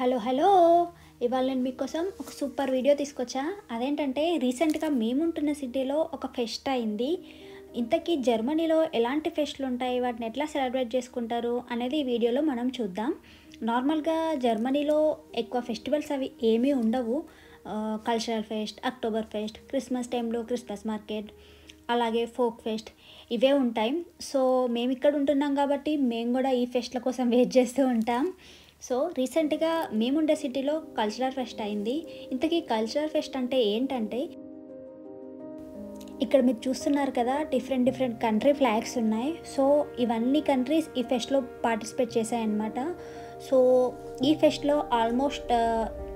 Hello hello ఇవాళ నేను మీకోసం ఒక సూపర్ వీడియో తీసుకొచ్చా. అదేంటంటే రీసెంట్గా మేముంటున్న సిటీలో ఒక ఫెస్ట్ అయింది. ఇంతకీ జర్మనీలో ఎలాంటి ఫెస్ట్లు ఉంటాయి, వాటిని ఎట్లా సెలబ్రేట్ చేసుకుంటారు అనేది ఈ వీడియోలో మనం చూద్దాం. నార్మల్గా జర్మనీలో ఎక్కువ ఫెస్టివల్స్ అవి ఏమీ ఉండవు. Cultural fest, October pest, Christmas టైంలో క్రిస్మస్ మార్కెట్, అలాగే ఫోక్ ఫెస్ట్ ఇవే ఉంటాయి. సో మేము ఇక్కడ ఉంటున్నాం కాబట్టి మేము కూడా ఈ ఫెస్ట్ల కోసం వెయిట్ చేస్తూ ఉంటాం. సో రీసెంట్గా మేముండే సిటీలో కల్చరల్ ఫెస్ట్ అయింది. ఇంతకీ కల్చరల్ ఫెస్ట్ అంటే ఏంటంటే, ఇక్కడ మీరు చూస్తున్నారు కదా, డిఫరెంట్ కంట్రీ ఫ్లాగ్స్ ఉన్నాయి. సో ఇవన్నీ కంట్రీస్ ఈ ఫెస్ట్లో పార్టిసిపేట్ చేశాయన్నమాట. సో ఈ ఫెస్ట్లో ఆల్మోస్ట్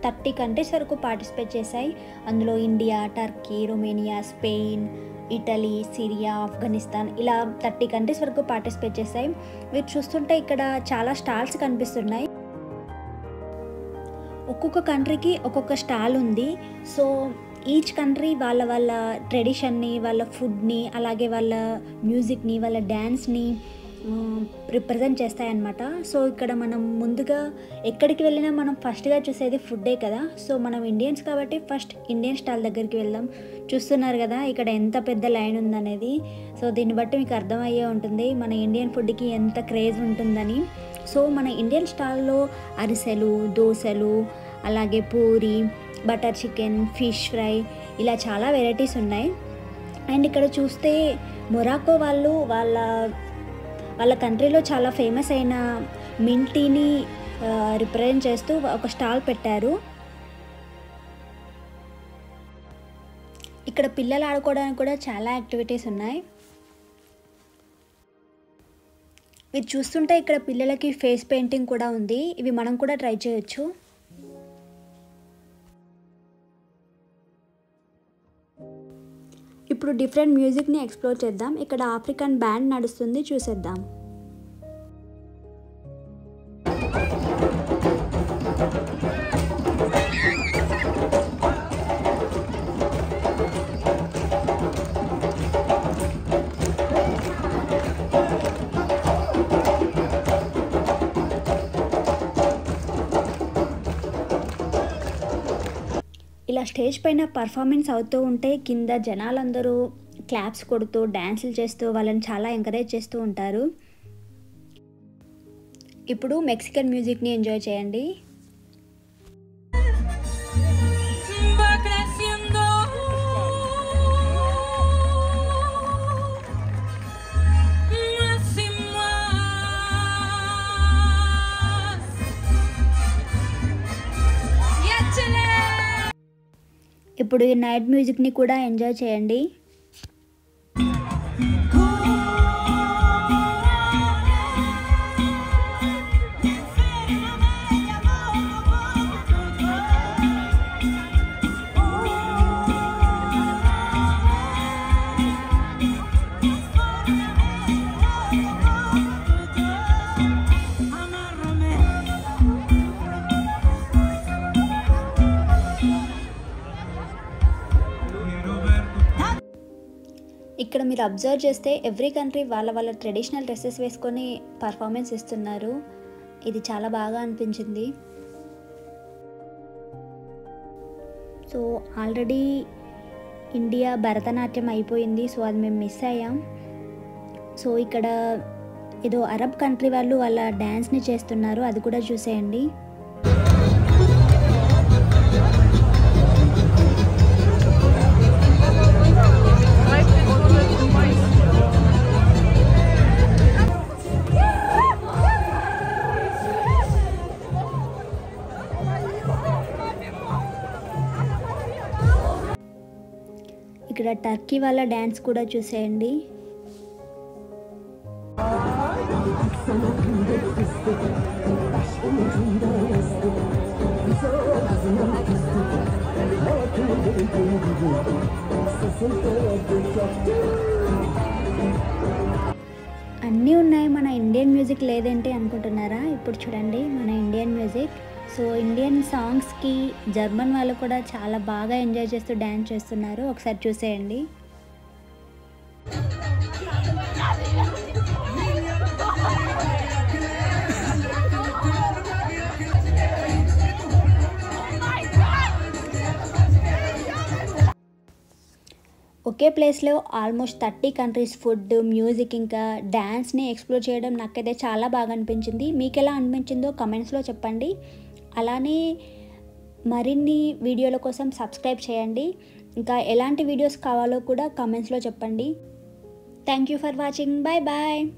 30 కంట్రీస్ వరకు పార్టిసిపేట్ చేశాయి. అందులో India, Turkey, Romania, Spain, Italy, Syria, Afghanistan ఇలా 30 కంట్రీస్ వరకు పార్టిసిపేట్ చేశాయి. మీరు చూస్తుంటే ఇక్కడ చాలా స్టాల్స్ కనిపిస్తున్నాయి. ఒక్కొక్క కంట్రీకి ఒక్కొక్క స్టాల్ ఉంది. సో ఈచ్ కంట్రీ వాళ్ళ ట్రెడిషన్ని, వాళ్ళ ఫుడ్ని, అలాగే వాళ్ళ మ్యూజిక్ని, వాళ్ళ డ్యాన్స్ని రిప్రజెంట్ చేస్తాయన్నమాట. సో ఇక్కడ మనం ముందుగా ఎక్కడికి వెళ్ళినా మనం ఫస్ట్గా చూసేది ఫుడ్డే కదా. సో మనం ఇండియన్స్ కాబట్టి ఫస్ట్ ఇండియన్ స్టాల్ దగ్గరికి వెళ్దాం. చూస్తున్నారు కదా ఇక్కడ ఎంత పెద్ద లైన్ ఉందనేది. సో దీన్ని బట్టి మీకు అర్థమయ్యే ఉంటుంది మన ఇండియన్ ఫుడ్కి ఎంత క్రేజ్ ఉంటుందని. సో మన ఇండియన్ స్టాల్లో అరిసెలు, దోశలు, అలాగే puri, butter chicken, fish fry ఇలా చాలా వెరైటీస్ ఉన్నాయి. అండ్ ఇక్కడ చూస్తే మొరాకో వాళ్ళు వాళ్ళ కంట్రీలో చాలా ఫేమస్ అయిన మింట్ టీని రిప్రజెంట్ చేస్తూ ఒక స్టాల్ పెట్టారు. ఇక్కడ పిల్లలు ఆడుకోవడానికి కూడా చాలా యాక్టివిటీస్ ఉన్నాయి. మీరు చూస్తుంటే ఇక్కడ పిల్లలకి ఫేస్ పెయింటింగ్ కూడా ఉంది. ఇవి మనం కూడా ట్రై చేయొచ్చు. ఇప్పుడు డిఫరెంట్ మ్యూజిక్ని ఎక్స్ప్లోర్ చేద్దాం. ఇక్కడ ఆఫ్రికన్ బ్యాండ్ నడుస్తుంది, చూసేద్దాం. ఇలా స్టేజ్ పైన పర్ఫార్మెన్స్ అవుతూ ఉంటే కింద జనాలందరూ క్లాప్స్ కొడుతూ డ్యాన్సులు చేస్తూ వాళ్ళని చాలా ఎంకరేజ్ చేస్తూ ఉంటారు. ఇప్పుడు మెక్సికన్ మ్యూజిక్ని ఎంజాయ్ చేయండి. ఇప్పుడు ఈ నైట్ మ్యూజిక్ని కూడా ఎంజాయ్ చేయండి. ఇక్కడ మీరు అబ్జర్వ్ చేస్తే ఎవ్రీ కంట్రీ వాళ్ళ ట్రెడిషనల్ డ్రెస్సెస్ వేసుకొని పర్ఫార్మెన్స్ ఇస్తున్నారు. ఇది చాలా బాగా అనిపించింది. సో ఆల్రెడీ ఇండియా భరతనాట్యం అయిపోయింది. సో అది మేము మిస్ అయ్యాం. సో ఇక్కడ ఏదో అరబ్ కంట్రీ వాళ్ళు వాళ్ళ డ్యాన్స్ని చేస్తున్నారు, అది కూడా చూసేయండి. ఇక్కడ టర్కీ వాళ్ళ డ్యాన్స్ కూడా చూసేయండి. అన్నీ ఉన్నాయి, మన ఇండియన్ మ్యూజిక్ లేదేంటి అనుకుంటున్నారా? ఇప్పుడు చూడండి మన ఇండియన్ మ్యూజిక్. సో ఇండియన్ సాంగ్స్కి జర్మన్ వాళ్ళు కూడా చాలా బాగా ఎంజాయ్ చేస్తూ డ్యాన్స్ చేస్తున్నారు. ఒకసారి చూసేయండి. ఒకే ప్లేస్లో ఆల్మోస్ట్ 30 కంట్రీస్ ఫుడ్, మ్యూజిక్ ఇంకా డ్యాన్స్ని ఎక్స్ప్లోర్ చేయడం నాకైతే చాలా బాగా అనిపించింది. మీకు ఎలా అనిపించిందో కమెంట్స్లో చెప్పండి. అలానే మరిన్ని వీడియోల కోసం సబ్స్క్రైబ్ చేయండి. ఇంకా ఎలాంటి వీడియోస్ కావాలో కూడా కమెంట్స్లో చెప్పండి. Thank you for watching. Bye bye.